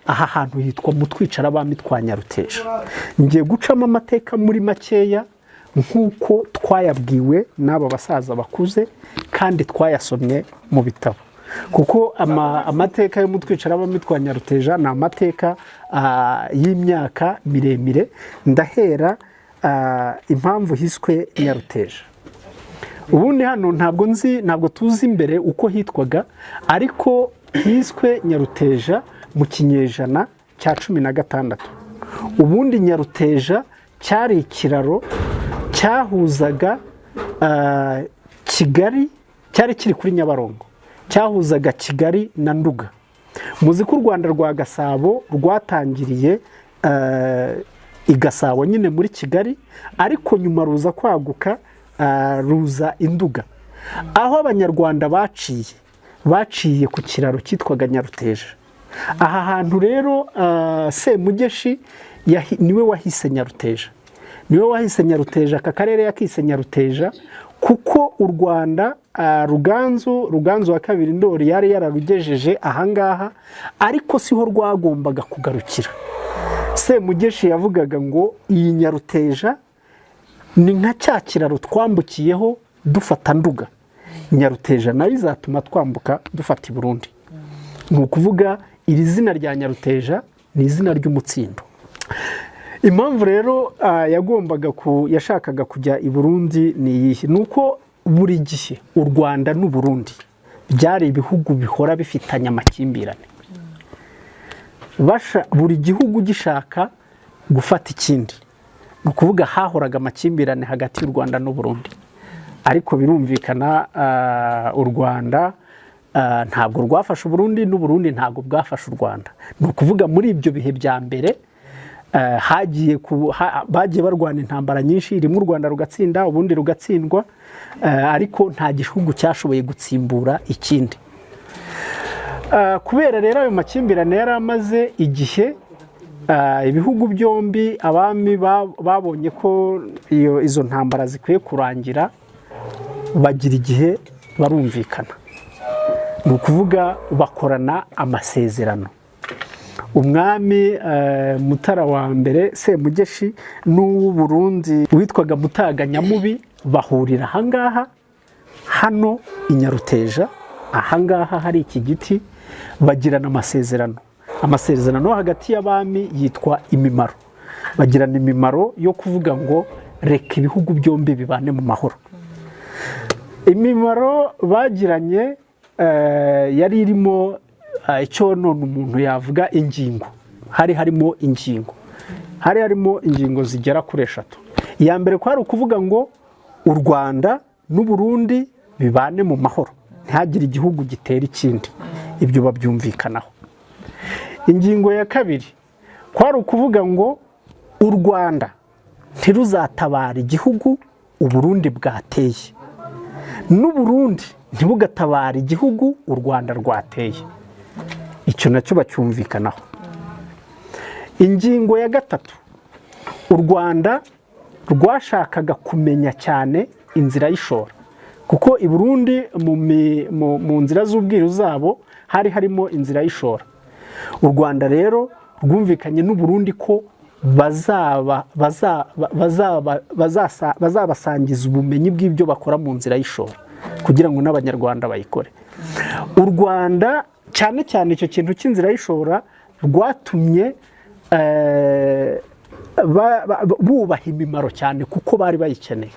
aha hantu hitwa mu Twicarabami twa Nyaruteja. Ngiye gucamo amateka muri makeya nk'uko twayabwiwe n'aba basaza bakuze kandi twayasomye mu bitabo, kuko amateka yo mu Twicarabami twa Nyaruteja ni amateka y'imyaka miremire. Ndahera impamvu hiswe Nyaruteja. Ubundi hano ntabwo tuzi imbere uko hitwaga, ariko hiswe Nyaruteja mu kinyejana cya 16. Ubundi Nyaruteja cyari ikiraro cyahuzaga Kigali, cyari kiri kuri Nyabarongo, cyahuzaga Kigali na Nduga. Muzi ko u Rwanda rwa Gasabo rwatangiriye i Gasabo nyine muri Kigali, ariko nyuma ruza kwaguka ruza Induga. Aho abanyarwanda baciye ku kiraro cyitwaga Nyaruteja. Aha hantu rero Semugeshi niwe wahise Nyaruteja. Niwe wahise Nyaruteja, aka karere yakise Nyaruteja kuko u Rwanda Ruganzu wa kabiri Ndoli yari yararugejeje ahangaha, ariko siho rwagombaga kugarukira. Semugeshi yavugaga ngo iyi Nyaruteja ni nka cya kiraro twambukiyeho dufata Nduga. Nyaruteja nayo izatuma twambuka dufata i Burundi. Ni ukuvuga iri zina rya Nyaruteja ni izina ry'umutsindo. Impamvu rero yashakaga kujya i Burundi ni iyihe? Nuko buri gihe u Rwanda n'u Burundi byari ibihugu bihora bifitanye amakimbirane. Buri gihugu gishaka gufata ikindi. Ni ukuvuga hahoraga amakimbirane hagati y'u Rwanda n'u Burundi, ariko birumvikana u Rwanda ntabwo rwafashe u Burundi, n'u Burundi ntabwo bwafashe u Rwanda. Ni ukuvuga muri ibyo bihe bya mbere bagiye barwana intambara nyinshi, rimwe u Rwanda rugatsinda ubundi rugatsindwa, ariko nta gihugu cyashoboye gutsimbura ikindi. Kubera rero ayo makimbirane yari amaze igihe, ibihugu byombi abami babonye ko izo ntambara zikwiye kurangira, bagira igihe barumvikana. Ni ukuvuga bakorana amasezerano. Umwami Mutara wa mbere Semugeshi n'uw'u Burundi witwaga Mutaga Nyamubi bahurira ahangaha, hano i Nyaruteja, ahangaha hari iki giti, bagirana amasezerano. Amasezerano hagati y'abami yitwa imimaro. Bagirana imimaro yo kuvuga ngo reka ibihugu byombi bibane mu mahoro. Imimaro bagiranye yari irimo icyo none umuntu yavuga ingingo. Hari harimo ingingo zigera kuri 3. Iya mbere kwari ukuvuga ngo u Rwanda n'u Burundi bibane mu mahoro, ntihagire igihugu gitera ikindi. Ibyo babyumvikanaho. Ingingo ya kabiri kwari ukuvuga ngo u Rwanda ntiruzatabara igihugu u Burundi bwateye, n'u Burundi ntibugatabara igihugu u Rwanda rwateye. Icyo nacyo bacyumvikanaho. Ingingo ya gatatu, u Rwanda rwashakaga kumenya cyane inzira y'ishora, kuko i Burundi mu nzira z'ubwiru zabo hari harimo inzira y'ishora. U Rwanda rero rwumvikanye n'u Burundi ko bazabasangiza ubumenyi bw'ibyo bakora mu nzira y'ishora kugira ngo n'abanyarwanda bayikore. U Rwanda cyane cyane icyo kintu cy'inzira y'ishora rwatumye bubaha imimaro cyane kuko bari bayikeneye.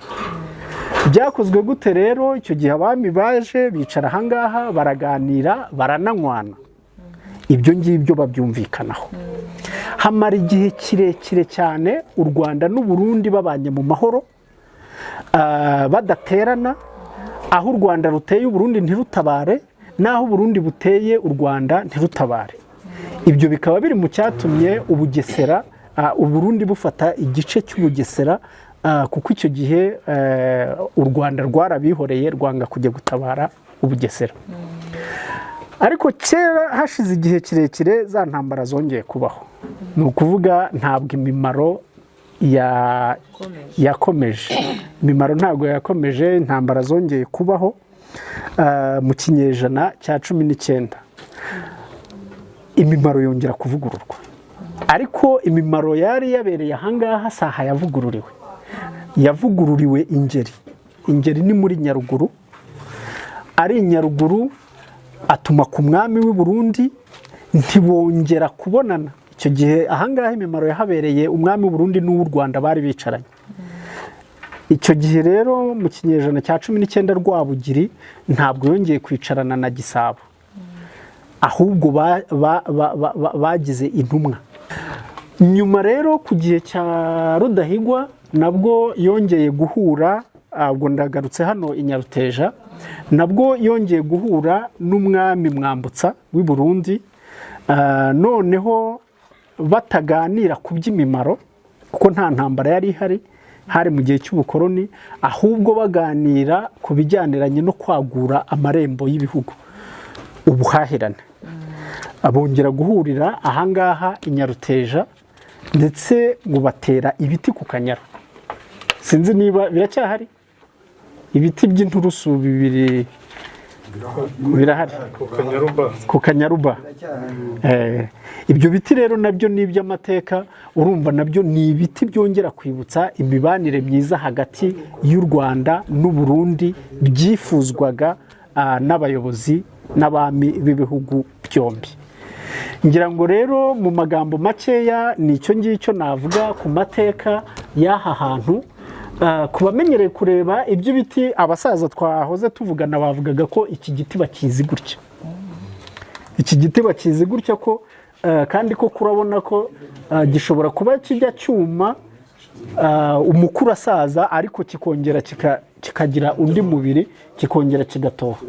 Byakozwe gute rero? Icyo gihe abami baje bicara ahangaha baraganira barananywana. Ibyo ngibyo babyumvikanaho. Hamara igihe kirekire cyane u Rwanda n'u Burundi babanye mu mahoro, badaterana. Aho u Rwanda ruteye u Burundi ntirutabare, naho u Burundi buteye u Rwanda ntirutabare. Ibyo bikaba biri mu cyatumye Ubugesera, u Burundi bufata igice cy'Ubugesera, kuko icyo gihe u Rwanda rwarabihoreye rwanga kujya gutabara Ubugesera. Ariko kera hashize igihe kirekire za ntambara zongeye kubaho. Ni ukuvuga ntabwo imimaro yakomeje. Imimaro ntabwo yakomeje, intambara zongeye kubaho mu kinyejana cya 19. imimaro yongera kuvugururwa, ariko imimaro yari yabereye ahangaha saha yavugururiwe Ingeri ni muri Nyaruguru, ari i Nyaruguru atuma ku mwami w'i Burundi, ntibongera kubonana. Icyo gihe ahangaha imimaro yahabereye umwami w'u Burundi n'uw'u Rwanda bari bicaranye. Icyo gihe rero mu kinyejana cya 19 Rwabugiri ntabwo yongeye kwicarana na Gisabo, ahubwo bagize intumwa. Nyuma rero ku gihe cya Rudahigwa nabwo yongeye guhura, ubwo ndagarutse hano i Nyaruteja, nabwo yongeye guhura n'umwami Mwambutsa w'i Burundi, noneho bataganira ku by'imimaro kuko nta ntambara yari ihari, hari mu gihe cy'ubukoroni, ahubwo baganira ku bijyaniranye no kwagura amarembo y'ibihugu, ubuhahirane. Abongera guhurira ahangaha i Nyaruteja, ndetse ngo batera ibiti ku Kanyaru. Sinzi niba biracyahari ibiti by'inturusu bibiri birahari ku Kanyaruba. Ibyo biti rero nabyo ni iby'amateka, urumva nabyo ni ibiti byongera kwibutsa imibanire myiza hagati y'u Rwanda n'u Burundi byifuzwaga n'abayobozi n'abami b'ibihugu byombi. Ngira ngo rero mu magambo makeya ni icyo ngicyo navuga ku mateka y'aha hantu. Ku bamenyereye kureba ibyo biti, abasaza twahoze tuvugana bavugaga ko iki giti bakizi gutya, iki giti bakizi gutya ko kandi ko kurabona ko gishobora kuba kijya cyuma umukuru asaza, ariko kikongera kikagira undi mubiri, kikongera kigatoha.